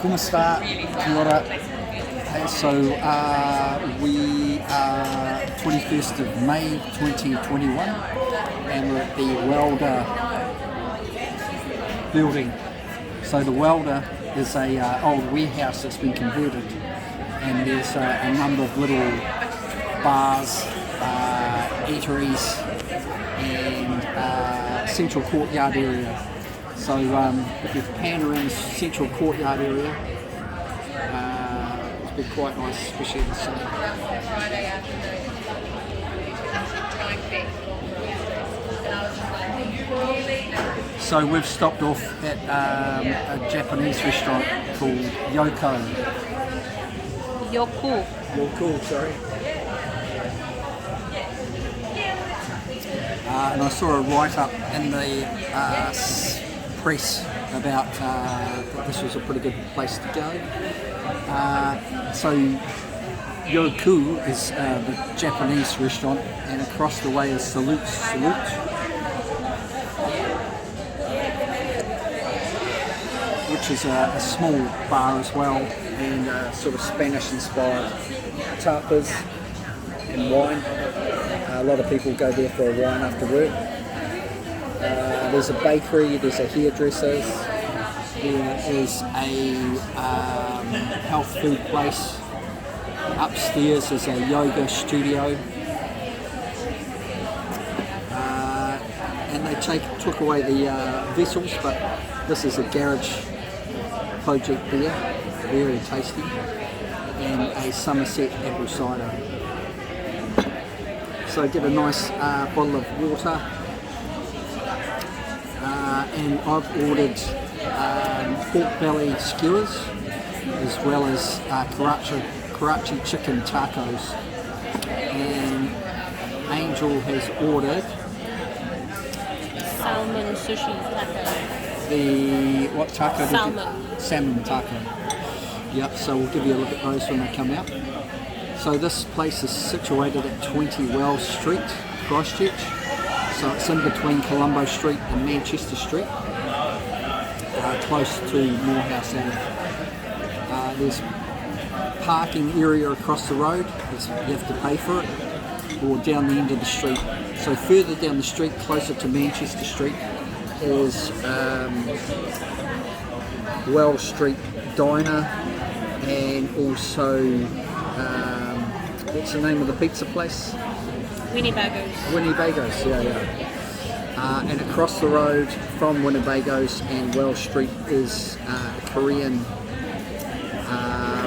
Como está? Kia ora. Hey, so we are 21st of May 2021 and we're at the WELDER building. So the WELDER is a old warehouse that's been converted, and there's a number of little bars, eateries and central courtyard area. So if you pan around the central courtyard area, it's been quite nice, especially in the summer. So we've stopped off at a Japanese restaurant called Yoko, sorry. And I saw a write-up in the press about that this was a pretty good place to go. So Yoku is the Japanese restaurant, and across the way is Salute, which is a small bar as well, and sort of Spanish-inspired tapas and wine. A lot of people go there for a wine after work. There's a bakery, there's a hairdresser's, there is a health food place. Upstairs is a yoga studio. And they took away the vessels, but this is a garage project beer, very tasty, and a Somerset apple cider. So get a nice bottle of water, and I've ordered pork belly skewers as well as Karachi chicken tacos, and Angel has ordered salmon sushi taco. What taco? Salmon taco. Yep, so we'll give you a look at those when they come out. So this place is situated at 20 Wells Street, Christchurch. So it's in between Colombo Street and Manchester Street, close to Moorhouse Ave. There's parking area across the road, you have to pay for it, or down the end of the street. So further down the street, closer to Manchester Street, is Wells Street Diner, and also what's the name of the pizza place? Winnebago's, yeah. And across the road from Winnebago's and Wells Street is a Korean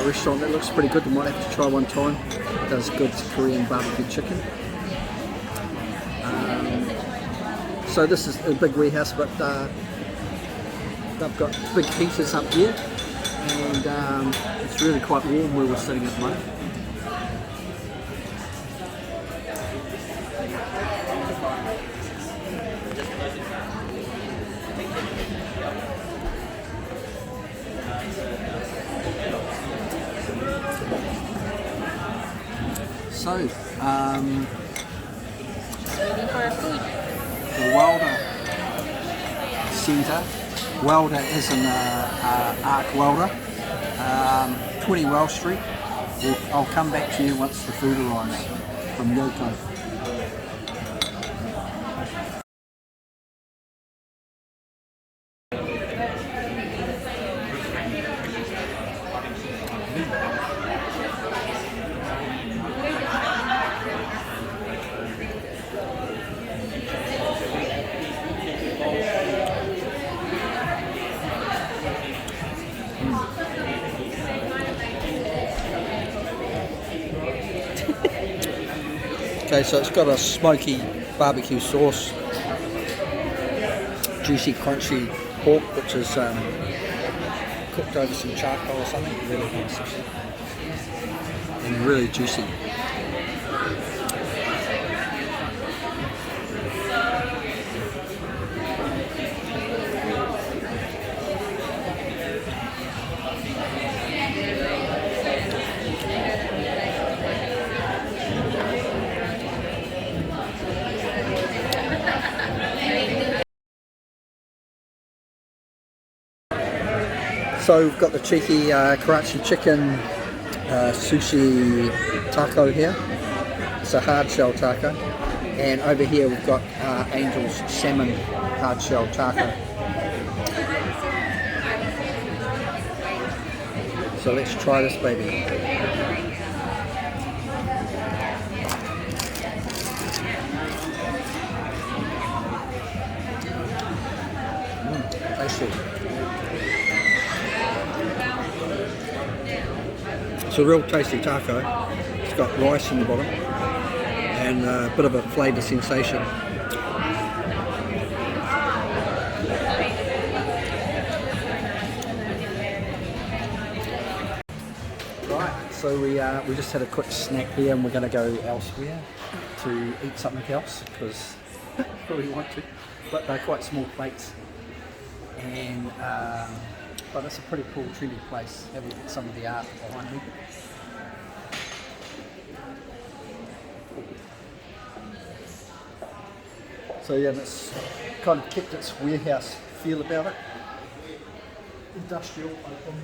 restaurant that looks pretty good. You might have to try one time. It does good Korean barbecue chicken. So this is a big warehouse, but they've got big heaters up here, and it's really quite warm where we're sitting at the moment. So, waiting for our food. The WELDER Centre. WELDER is an arc welder, 20 Wells Street. I'll come back to you once the food arrives from Yoko. Okay, so it's got a smoky barbecue sauce, juicy crunchy pork which is cooked over some charcoal or something, really nice and really juicy. So we've got the cheeky Karachi chicken sushi taco here. It's a hard shell taco. And over here we've got Angel's salmon hard shell taco. So let's try this baby. Tasty. It's a real tasty taco. It's got rice in the bottom and a bit of a flavour sensation. Right, so we just had a quick snack here and we're going to go elsewhere to eat something else because we want to, but they're quite small plates. And but it's a pretty cool, trendy place. Have a look at some of the art behind me. So yeah, it's kind of kept its warehouse feel about it. Industrial, open.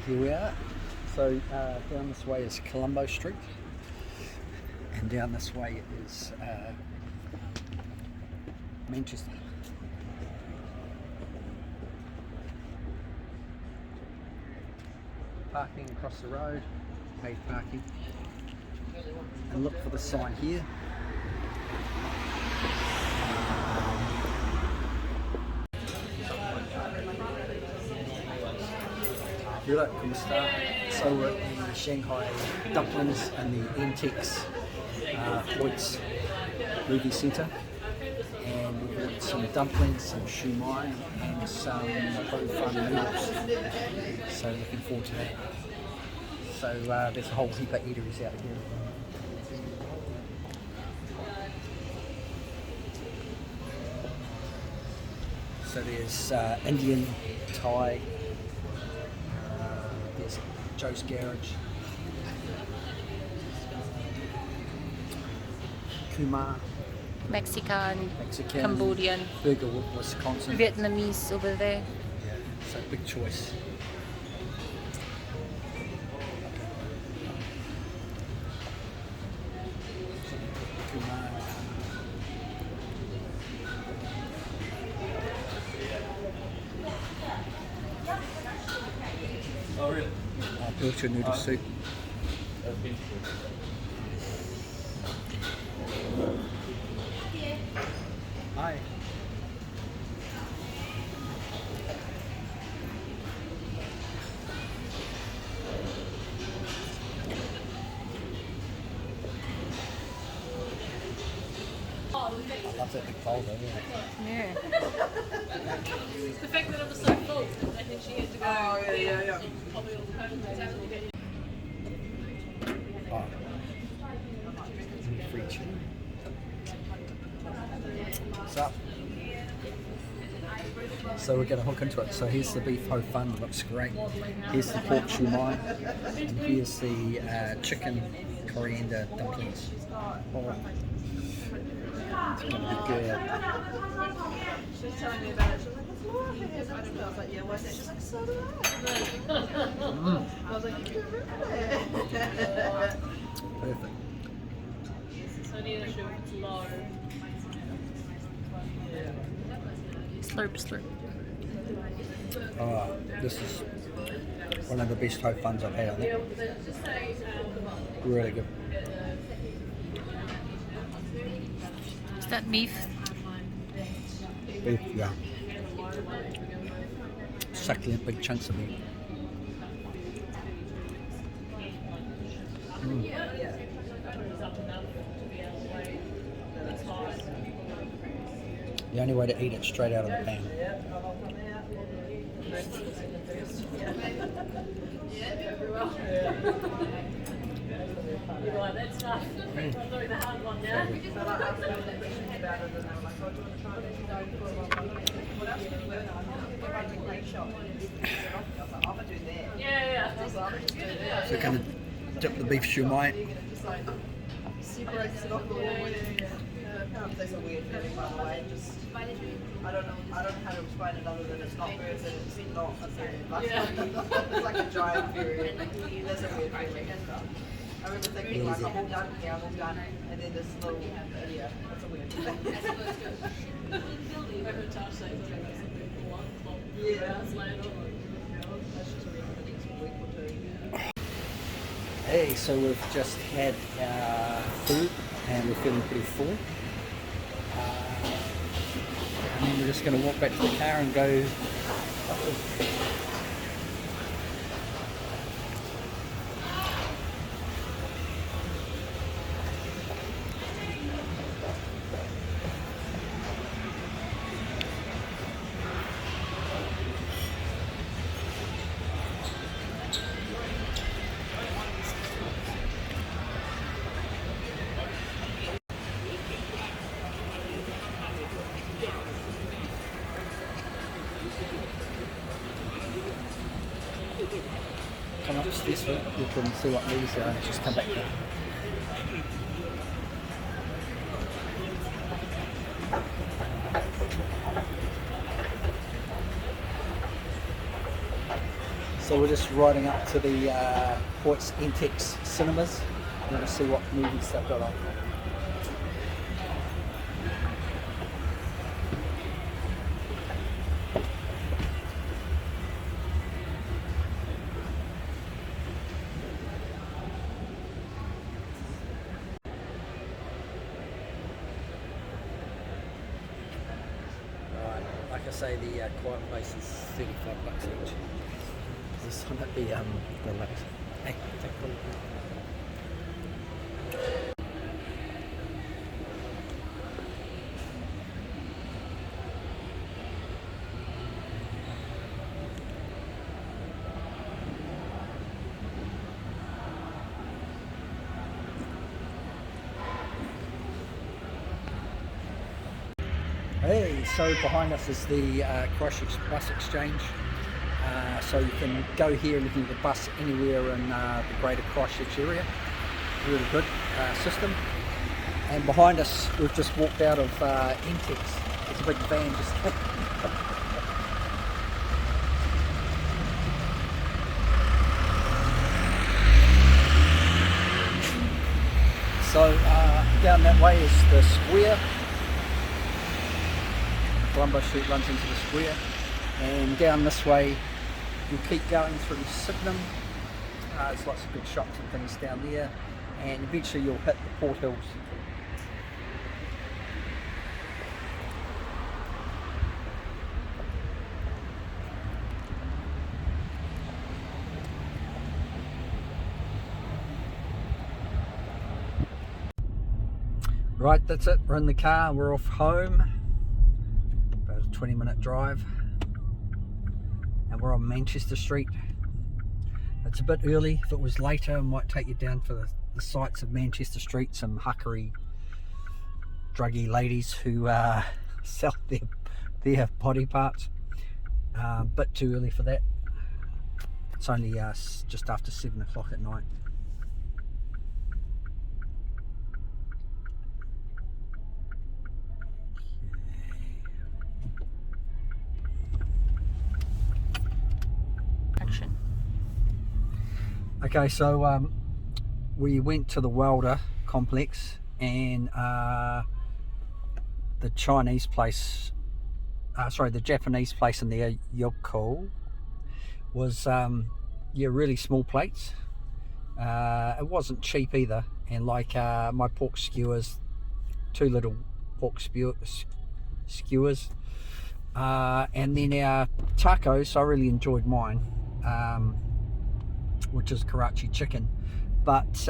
Here we are. So down this way is Colombo Street, and down this way is Manchester. Parking across the road, paid parking, and look for the sign here. So we're at the Shanghai Dumplings and the ENTX Floyd's movie centre, and we've got some dumplings, some shumai and some ho fun noodles, so looking forward to that. So there's a whole heap of eateries out here. So there's Indian, Thai, there's Joe's Garage, Kumar, Mexican, Mexican, Cambodian, Burger, Wisconsin. Vietnamese over there. Yeah, so big choice. Kumar. Oh, really? I built your noodle soup. Hi. I love that big bowl though, Yeah. The fact that it was so full, I think she had to go. Oh, yeah. Probably all the time. Oh. Free chicken. What's up? So we're going to hook into it. So here's the beef ho fun, looks great. Here's the pork shumai, and here's the chicken coriander dumplings. Oh. It's going to be good. She was telling me about it. She was like, "What's more here?" I was like, "Yeah, what's that?" She's like, "So do I." I was like, "You can remember it." Perfect. So near the shoe, it's low. Slurp, slurp. Oh, this is one of the best ho funs I've had, I think. Really good. Is that beef? Beef, yeah. Succulent, big chunks of meat. The only way to eat it straight out of the pan. like that stuff. I'm doing the hard one now. But I asked them that question about it, and they were like, "Oh, do you want to try this?" What else do you learn? I'm running a cake shop. I was like, "I'm gonna do that." Yeah. I was like, "I'm gonna just do that." So kind of dip the beef shumai. Just like separates it off the wall. That's a weird feeling, by the way. Just I don't know how to explain it other than it's not birds and it's not a period. It's like a giant period. That's a weird feeling. I remember thinking like I'm all done here, I'm all done, and then this little that's a weird feeling. I heard Tosh say that that's a big one clock. Yeah. That's later on. That's just weird for the next week or two. Hey, so we've just had food and we're feeling pretty full. And then we're just going to walk back to the car and go. Come up this way, you can see what these are, just come back there. So we're just riding up to the Port's ENTX cinemas. We're going to see what movies they've got on. Like I say, the Quiet Place is $35 each. This one at the lake. Hey, take a look. Hey, so behind us is the Christchurch bus exchange. So you can go here and you can get a bus anywhere in the greater Christchurch area. Really good system. And behind us, we've just walked out of ENTX. It's a big van just. So down that way is the square. Colombo Street runs into the square, and down this way you'll keep going through Sydenham. There's lots of good shops and things down there, and eventually you'll hit the Port Hills. Right, that's it, we're in the car, we're off home. About a 20-minute drive, and we're on Manchester Street. It's a bit early. If it was later, I might take you down for the sights of Manchester Street, some huckery, druggy ladies who sell their body parts. Bit too early for that. It's only just after 7 o'clock at night. Okay, so we went to the WELDER complex, and the Chinese place, the Japanese place in there, Yoko, was really small plates. It wasn't cheap either, and like my pork skewers, 2 little pork skewers, and then our tacos. I really enjoyed mine. Which is Karachi chicken, but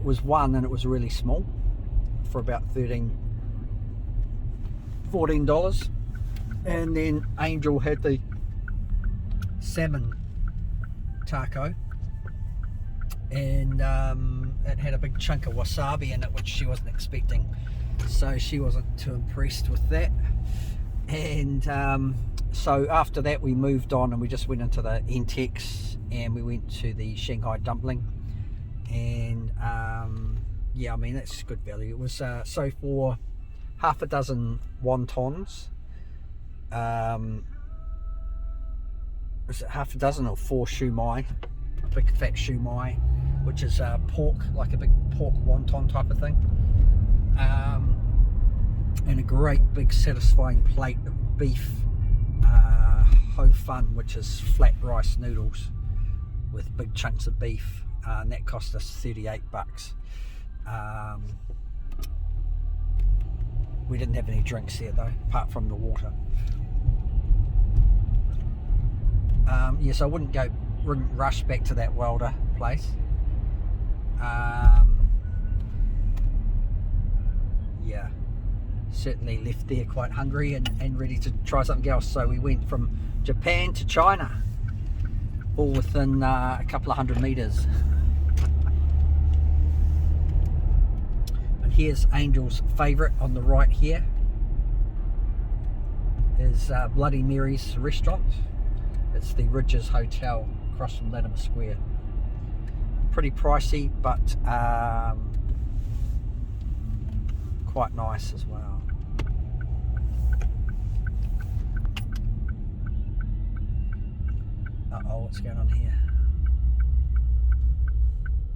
was one, and it was really small for about $14. And then Angel had the salmon taco, and it had a big chunk of wasabi in it, which she wasn't expecting, so she wasn't too impressed with that. And so after that we moved on and we just went into the ENTX and we went to the Shanghai dumpling, and yeah, I mean that's good value. It was so for half a dozen wontons, was it half a dozen or 4 shumai, big fat shumai, which is pork, like a big pork wonton type of thing, and a great big satisfying plate of beef ho fun, which is flat rice noodles with big chunks of beef, and that cost us 38 bucks. We didn't have any drinks there though, apart from the water. Yes, I wouldn't rush back to that welder place. Yeah, certainly left there quite hungry and ready to try something else. So we went from Japan to China, all within a couple of 100 meters. And here's Angel's favorite on the right here, is Bloody Mary's restaurant. It's the Ridges Hotel across from Latimer Square. Pretty pricey, but quite nice as well. Uh-oh, what's going on here?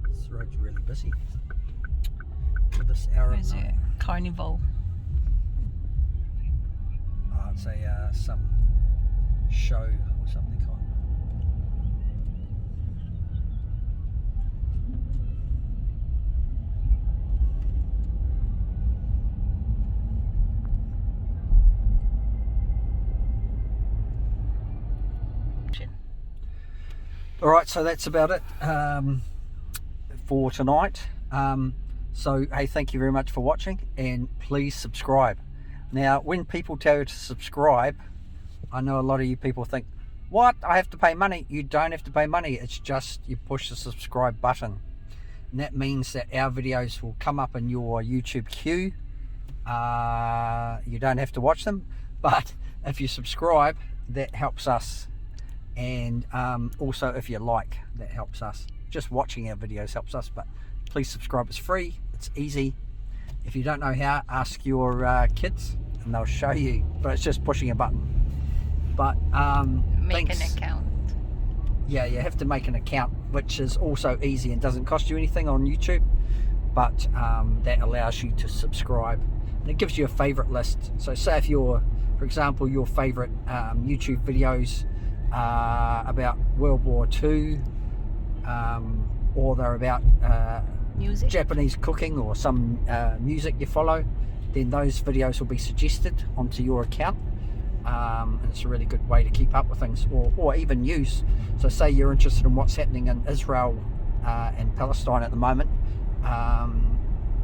This road's really busy for this hour of night. Carnival. Oh, it's a some show or something on. Alright, so that's about it for tonight. So hey, thank you very much for watching, and please subscribe. Now when people tell you to subscribe, I know a lot of you people think, what, I have to pay money? You don't have to pay money, it's just you push the subscribe button, and that means that our videos will come up in your YouTube queue. You don't have to watch them, but if you subscribe, that helps us. And also if you like, that helps us. Just watching our videos helps us, but please subscribe. It's free, it's easy. If you don't know how, ask your kids and they'll show you, but it's just pushing a button. But Make thanks. an account. Yeah, you have to make an account, which is also easy and doesn't cost you anything on YouTube, but that allows you to subscribe, and it gives you a favorite list. So say if you're, for example, your favorite YouTube videos about World War II, or they're about Music. Japanese cooking or some music you follow, then those videos will be suggested onto your account, and it's a really good way to keep up with things, or even news. So say you're interested in what's happening in Israel and Palestine at the moment,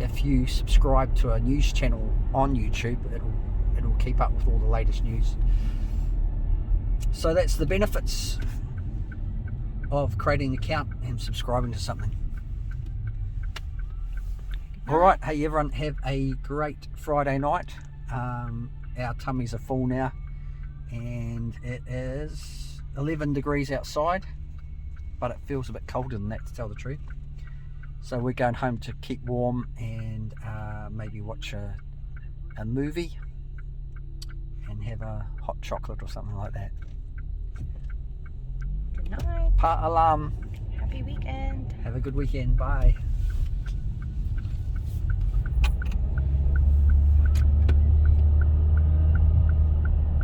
if you subscribe to a news channel on YouTube, it'll keep up with all the latest news. So that's the benefits of creating an account and subscribing to something. Alright, hey everyone, have a great Friday night. Our tummies are full now, and it is 11 degrees outside, but it feels a bit colder than that, to tell the truth. So we're going home to keep warm and maybe watch a movie and have a hot chocolate or something like that. Good night. Pa alam. Happy weekend. Have a good weekend. Bye.